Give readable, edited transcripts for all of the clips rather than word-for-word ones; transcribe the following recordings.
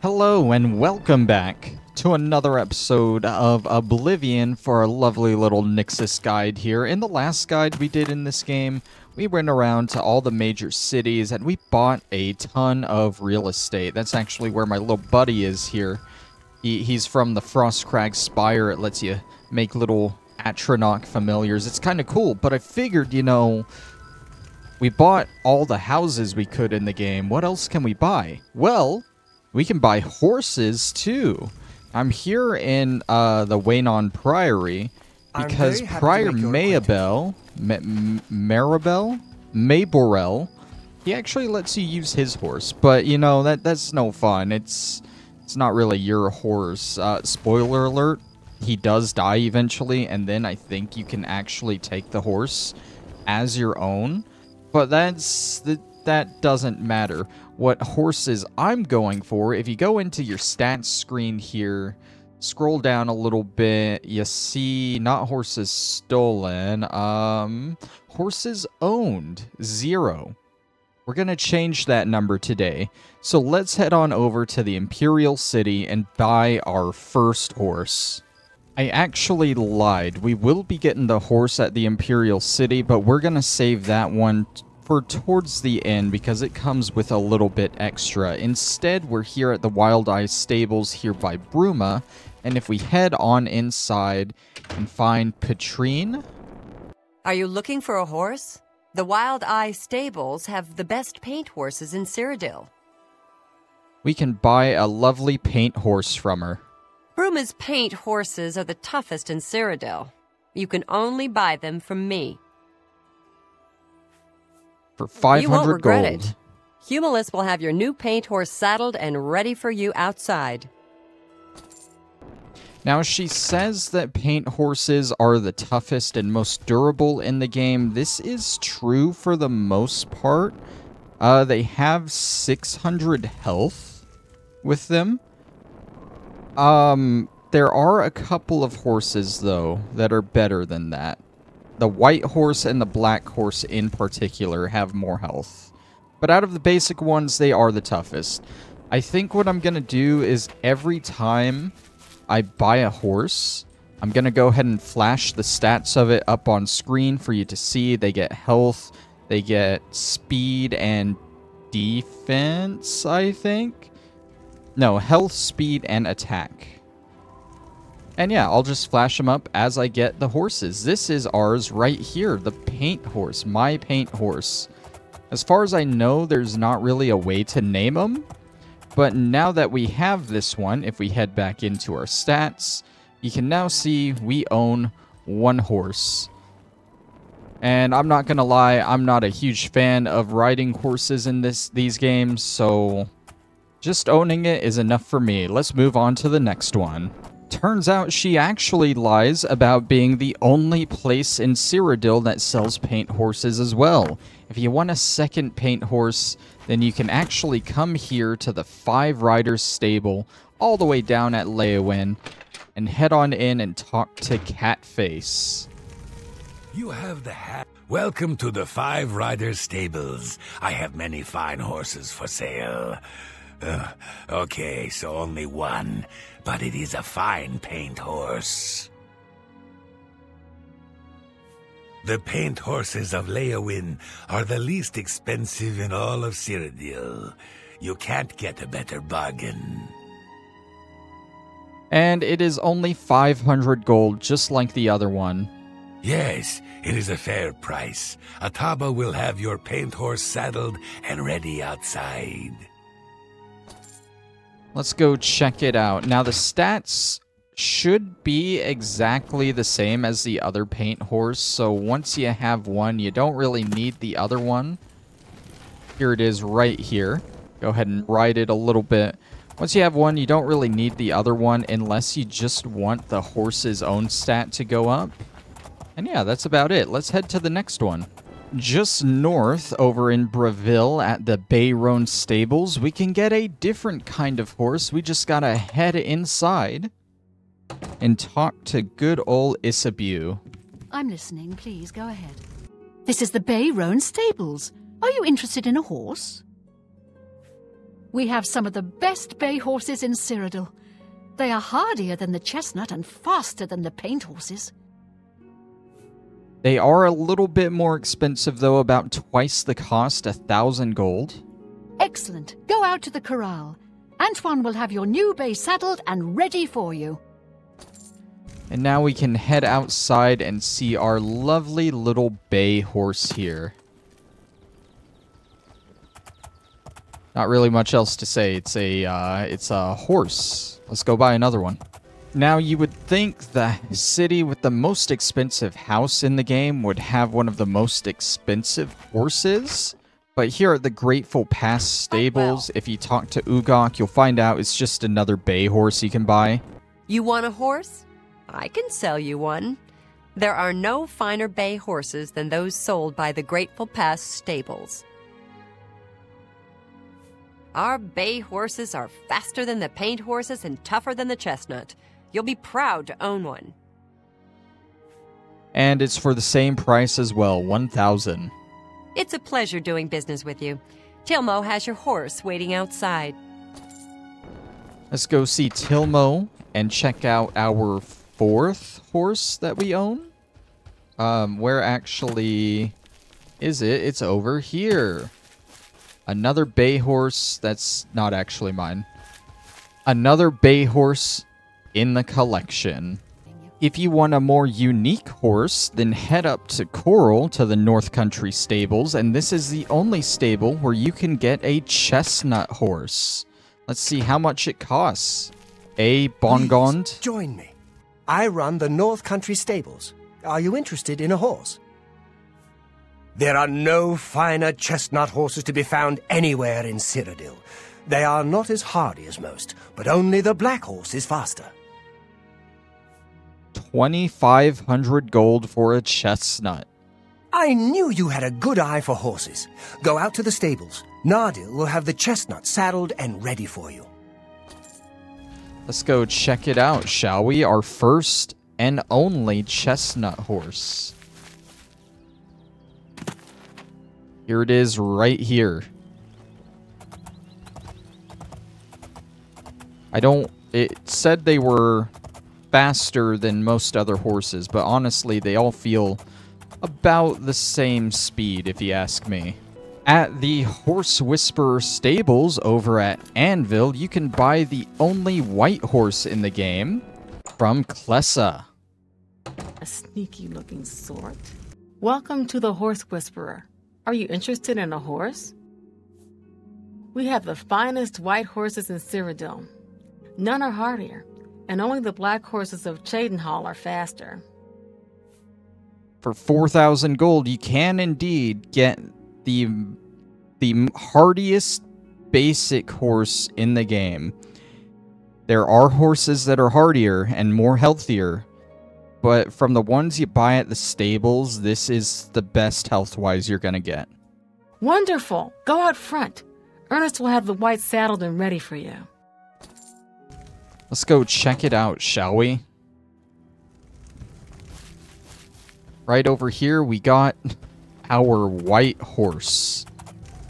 Hello and welcome back to another episode of Oblivion for our lovely little Nyxus guide here. In the last guide we did in this game, we went around to all the major cities and we bought a ton of real estate. That's actually where my little buddy is here. He's from the Frostcrag Spire. It lets you make little Atronach familiars. It's kind of cool, but I figured, we bought all the houses we could in the game. What else can we buy? Well, we can buy horses, too. I'm here in the Waynon Priory because Prior Maborel, he actually lets you use his horse. But, that's no fun. It's not really your horse. Spoiler alert, he does die eventually, and then I think you can actually take the horse as your own. But that doesn't matter. What horses I'm going for, if you go into your stats screen here, scroll down a little bit, you see not horses stolen, horses owned, 0. We're going to change that number today. So let's head on over to the Imperial City and buy our first horse. I actually lied. We will be getting the horse at the Imperial City, but we're going to save that one for towards the end because it comes with a little bit extra. Instead, we're here at the Wild Eye Stables here by Bruma, and if we head on inside and find Petrine. Are you looking for a horse? The Wild Eye Stables have the best paint horses in Cyrodiil. We can buy a lovely paint horse from her. Bruma's paint horses are the toughest in Cyrodiil. You can only buy them from me. For 500 you won't regret gold. It. Humulus will have your new paint horse saddled and ready for you outside. Now, she says that paint horses are the toughest and most durable in the game. This is true for the most part. They have 600 health with them. There are a couple of horses, though, that are better than that. The white horse and the black horse in particular have more health. But out of the basic ones, they are the toughest. I think what I'm going to do is every time I buy a horse, I'm going to go ahead and flash the stats of it up on screen for you to see. They get health, they get speed and defense, I think. No, health, speed, and attack. And yeah, I'll just flash them up as I get the horses. This is ours right here, the paint horse, my paint horse. As far as I know, there's not really a way to name them. But now that we have this one, if we head back into our stats, you can now see we own one horse. And I'm not going to lie, I'm not a huge fan of riding horses in these games, so just owning it is enough for me. Let's move on to the next one. Turns out she actually lies about being the only place in Cyrodiil that sells paint horses as well. If you want a second paint horse, then you can actually come here to the 5 Riders stable all the way down at Leyawiin and head on in and talk to Catface. You have the hat. Welcome to the 5 Riders stables. I have many fine horses for sale. Okay, so only one, but it is a fine paint horse. The paint horses of Leyawiin are the least expensive in all of Cyrodiil. You can't get a better bargain. And it is only 500 gold, just like the other one. Yes, it is a fair price. Ataba will have your paint horse saddled and ready outside. Let's go check it out. Now, the stats should be exactly the same as the other paint horse, so once you have one, you don't really need the other one. Here it is right here. Go ahead and ride it a little bit. Once you have one, you don't really need the other one unless you just want the horse's own stat to go up. And yeah, that's about it. Let's head to the next one. Just north, over in Bravil at the Bayron Stables, we can get a different kind of horse. We just gotta head inside and talk to good old Isabeau. I'm listening. Please, go ahead. This is the Bayron Stables. Are you interested in a horse? We have some of the best bay horses in Cyrodiil. They are hardier than the Chestnut and faster than the paint horses. They are a little bit more expensive, though, about twice the cost, 1,000 gold. Excellent. Go out to the corral. Antoine will have your new bay saddled and ready for you. And now we can head outside and see our lovely little bay horse here. Not really much else to say. It's a horse. Let's go buy another one. Now, you would think the city with the most expensive house in the game would have one of the most expensive horses. But here at the Grateful Pass stables, if you talk to Ugok, you'll find out it's just another bay horse you can buy. You want a horse? I can sell you one. There are no finer bay horses than those sold by the Grateful Pass stables. Our bay horses are faster than the paint horses and tougher than the Chestnut. You'll be proud to own one. And it's for the same price as well, 1,000. It's a pleasure doing business with you. Tilmo has your horse waiting outside. Let's go see Tilmo and check out our 4th horse that we own. Where actually is it? It's over here. Another bay horse that's not actually mine. Another bay horse in the collection. If you want a more unique horse, then head up to Chorrol to the North Country stables, and this is the only stable where you can get a Chestnut horse. Let's see how much it costs. A Bongond. Please join me. I run the North Country stables. Are you interested in a horse? There are no finer Chestnut horses to be found anywhere in Cyrodiil. They are not as hardy as most, but only the black horse is faster. 2,500 gold for a Chestnut. I knew you had a good eye for horses. Go out to the stables. Nardil will have the Chestnut saddled and ready for you. Let's go check it out, shall we? Our first and only Chestnut horse. Here it is right here. It said they were faster than most other horses, but honestly, they all feel about the same speed, if you ask me. At the Horse Whisperer stables over at Anvil, you can buy the only white horse in the game from Klessa. A sneaky-looking sort. Welcome to the Horse Whisperer. Are you interested in a horse? We have the finest white horses in Cyrodiil. None are hardier, and only the black horses of Cheydinhal are faster. For 4,000 gold, you can indeed get the hardiest basic horse in the game. There are horses that are hardier and more healthier, but from the ones you buy at the stables, this is the best health-wise you're going to get. Wonderful! Go out front. Ernest will have the white saddled and ready for you. Let's go check it out, shall we? Right over here, we got our white horse.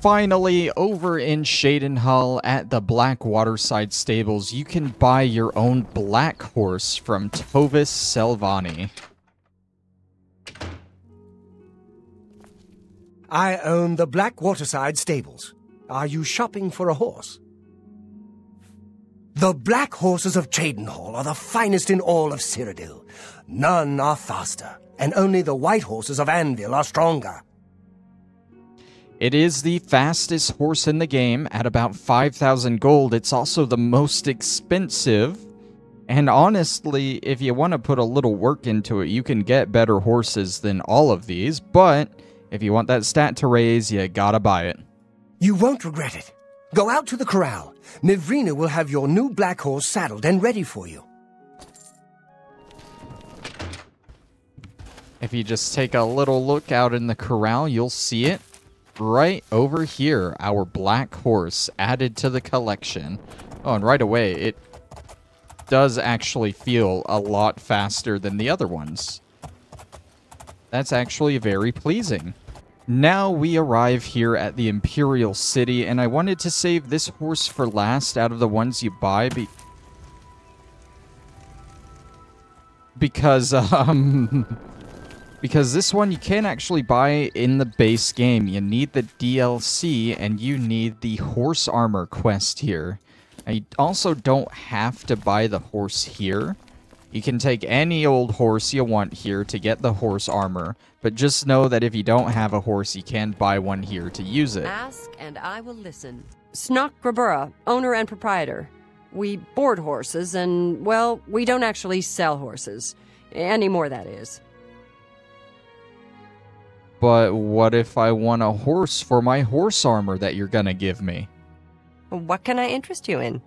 Finally, over in Cheydinhal at the Black Waterside Stables, you can buy your own black horse from Tovis Selvani. I own the Black Waterside stables. Are you shopping for a horse? The black horses of Cheydinhal are the finest in all of Cyrodiil. None are faster, and only the white horses of Anvil are stronger. It is the fastest horse in the game at about 5,000 gold. It's also the most expensive. And honestly, if you want to put a little work into it, you can get better horses than all of these. But if you want that stat to raise, you gotta buy it. You won't regret it. Go out to the corral. Nivrina will have your new black horse saddled and ready for you. If you just take a little look out in the corral, you'll see it. Right over here, our black horse added to the collection. Oh, and right away, it does actually feel a lot faster than the other ones. That's actually very pleasing. Now we arrive here at the Imperial City, and I wanted to save this horse for last out of the ones you buy because this one you can't actually buy in the base game. You need the DLC, and you need the horse armor quest here. And you also don't have to buy the horse here. You can take any old horse you want here to get the horse armor, but just know that if you don't have a horse, you can buy one here to use it. Ask and I will listen. Snock Grabura, owner and proprietor. We board horses and, well, we don't actually sell horses. Anymore, that is. But what if I want a horse for my horse armor that you're gonna give me? What can I interest you in?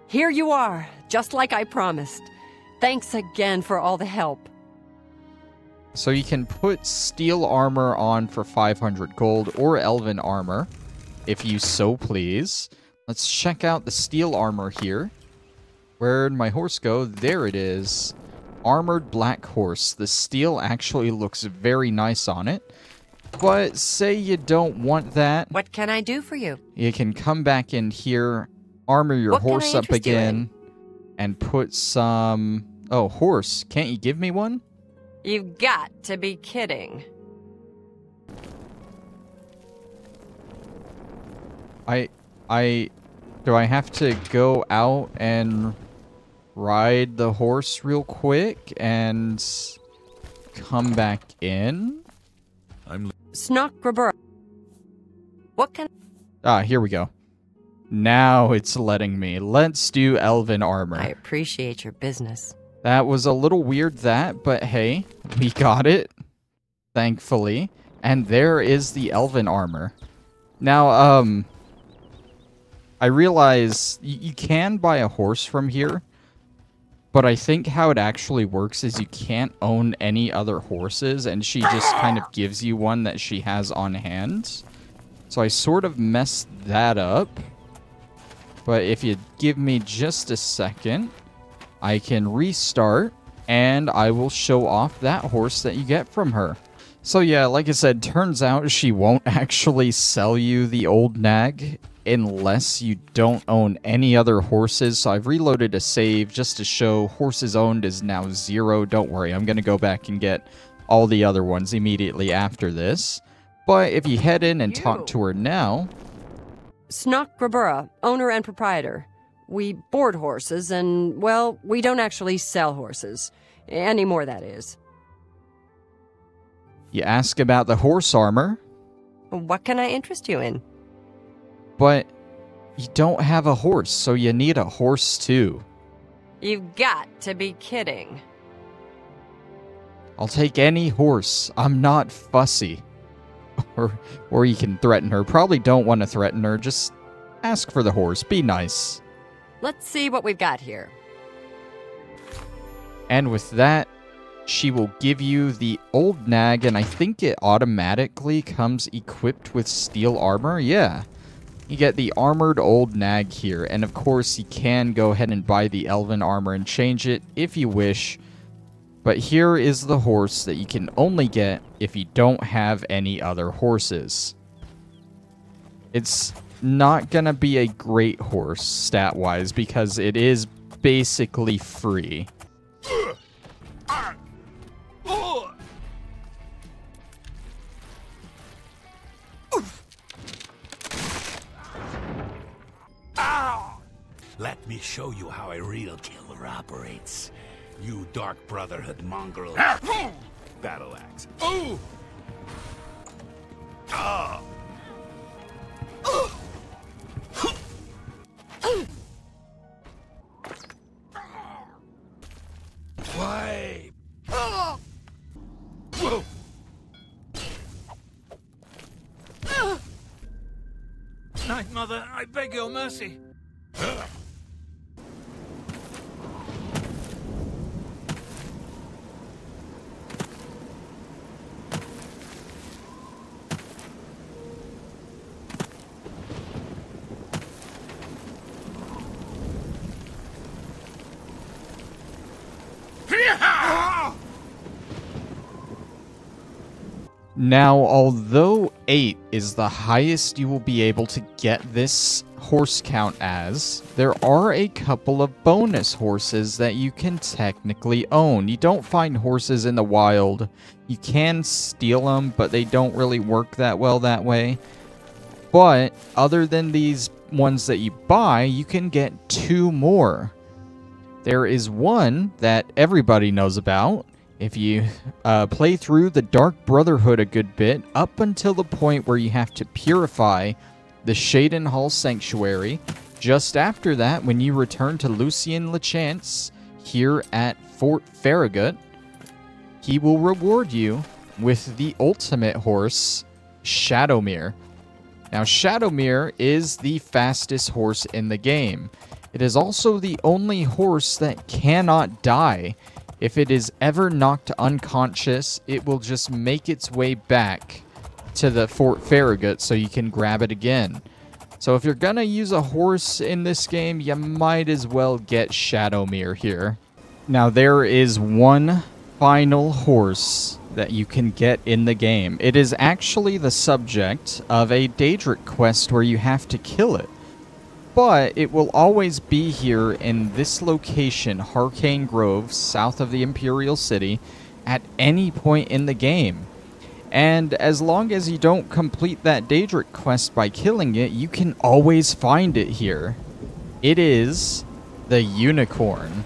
Here you are, just like I promised. Thanks again for all the help. So you can put steel armor on for 500 gold, or elven armor, if you so please. Let's check out the steel armor here. Where'd my horse go? There it is. Armored black horse. The steel actually looks very nice on it. But say you don't want that. What can I do for you? You can come back in here, armor your horse up again, and put some... Oh, horse. Can't you give me one? You've got to be kidding. Do I have to go out and ride the horse real quick and come back in? Snock Grabura. What can... Ah, here we go. Now it's letting me. Let's do elven armor. I appreciate your business. That was a little weird, but hey, we got it, thankfully. And there is the elven armor. Now, I realize you can buy a horse from here, but I think how it actually works is you can't own any other horses, and she just kind of gives you one that she has on hand. So I sort of messed that up. But if you give me just a second, I can restart, and I will show off that horse that you get from her. So yeah, like I said, turns out she won't actually sell you the old nag unless you don't own any other horses. So I've reloaded a save just to show horses owned is now 0. Don't worry, I'm going to go back and get all the other ones immediately after this. But if you head in and talk to her now... Snock Grabura, owner and proprietor. We board horses and, well, we don't actually sell horses. Anymore, that is. You ask about the horse armor. What can I interest you in? But you don't have a horse, so you need a horse too. You've got to be kidding. I'll take any horse. I'm not fussy. Or you can threaten her. Probably don't want to threaten her. Just ask for the horse. Be nice. Let's see what we've got here. And with that, she will give you the old nag, and I think it automatically comes equipped with steel armor. Yeah. You get the armored old nag here, and of course you can go ahead and buy the elven armor and change it if you wish. But here is the horse that you can only get if you don't have any other horses. It's not gonna be a great horse stat-wise because it is basically free. Let me show you how a real killer operates. You Dark Brotherhood mongrel. Battle axe. Ooh! Ah! Why? Whoa! Night, Mother. I beg your mercy. Now, although 8 is the highest you will be able to get this horse count as, there are a couple of bonus horses that you can technically own. You don't find horses in the wild. You can steal them, but they don't really work that well that way. But other than these ones that you buy, you can get 2 more. There is one that everybody knows about. If you play through the Dark Brotherhood a good bit, up until the point where you have to purify the Cheydinhal Sanctuary. Just after that, when you return to Lucien Lechance here at Fort Farragut, he will reward you with the ultimate horse, Shadowmere. Now, Shadowmere is the fastest horse in the game. It is also the only horse that cannot die. If it is ever knocked unconscious, it will just make its way back to the Fort Farragut so you can grab it again. So if you're gonna use a horse in this game, you might as well get Shadowmere here. Now, there is one final horse that you can get in the game. It is actually the subject of a Daedric quest where you have to kill it. But it will always be here in this location, Harcane Grove, south of the Imperial City, at any point in the game. And as long as you don't complete that Daedric quest by killing it, you can always find it here. It is the Unicorn.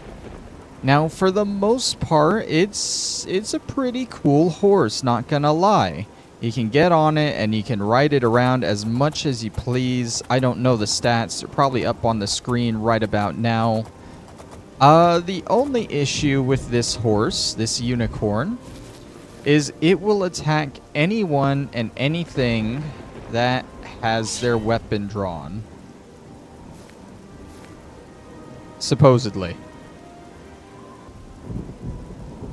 Now, for the most part, it's a pretty cool horse, not gonna lie. You can get on it and you can ride it around as much as you please. I don't know the stats. They're probably up on the screen right about now. The only issue with this horse, this Unicorn, is it will attack anyone and anything that has their weapon drawn. Supposedly.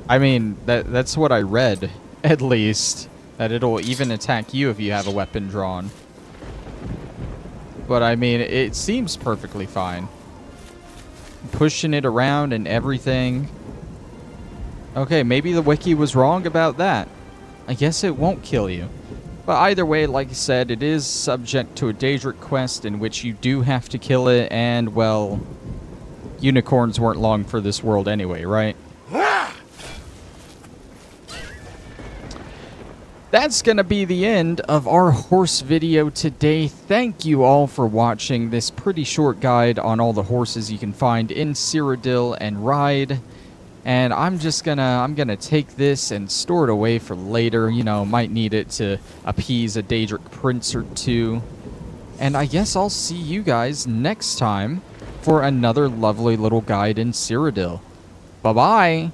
I mean, that's what I read, at least. That it'll even attack you if you have a weapon drawn. But I mean, it seems perfectly fine. Pushing it around and everything. Okay, maybe the wiki was wrong about that. I guess it won't kill you. But either way, like I said, it is subject to a Daedric quest in which you do have to kill it, and, well, unicorns weren't long for this world anyway, right? That's going to be the end of our horse video today. Thank you all for watching this pretty short guide on all the horses you can find in Cyrodiil and ride. And I'm gonna take this and store it away for later. You know, might need it to appease a Daedric prince or two. And I guess I'll see you guys next time for another lovely little guide in Cyrodiil. Bye-bye!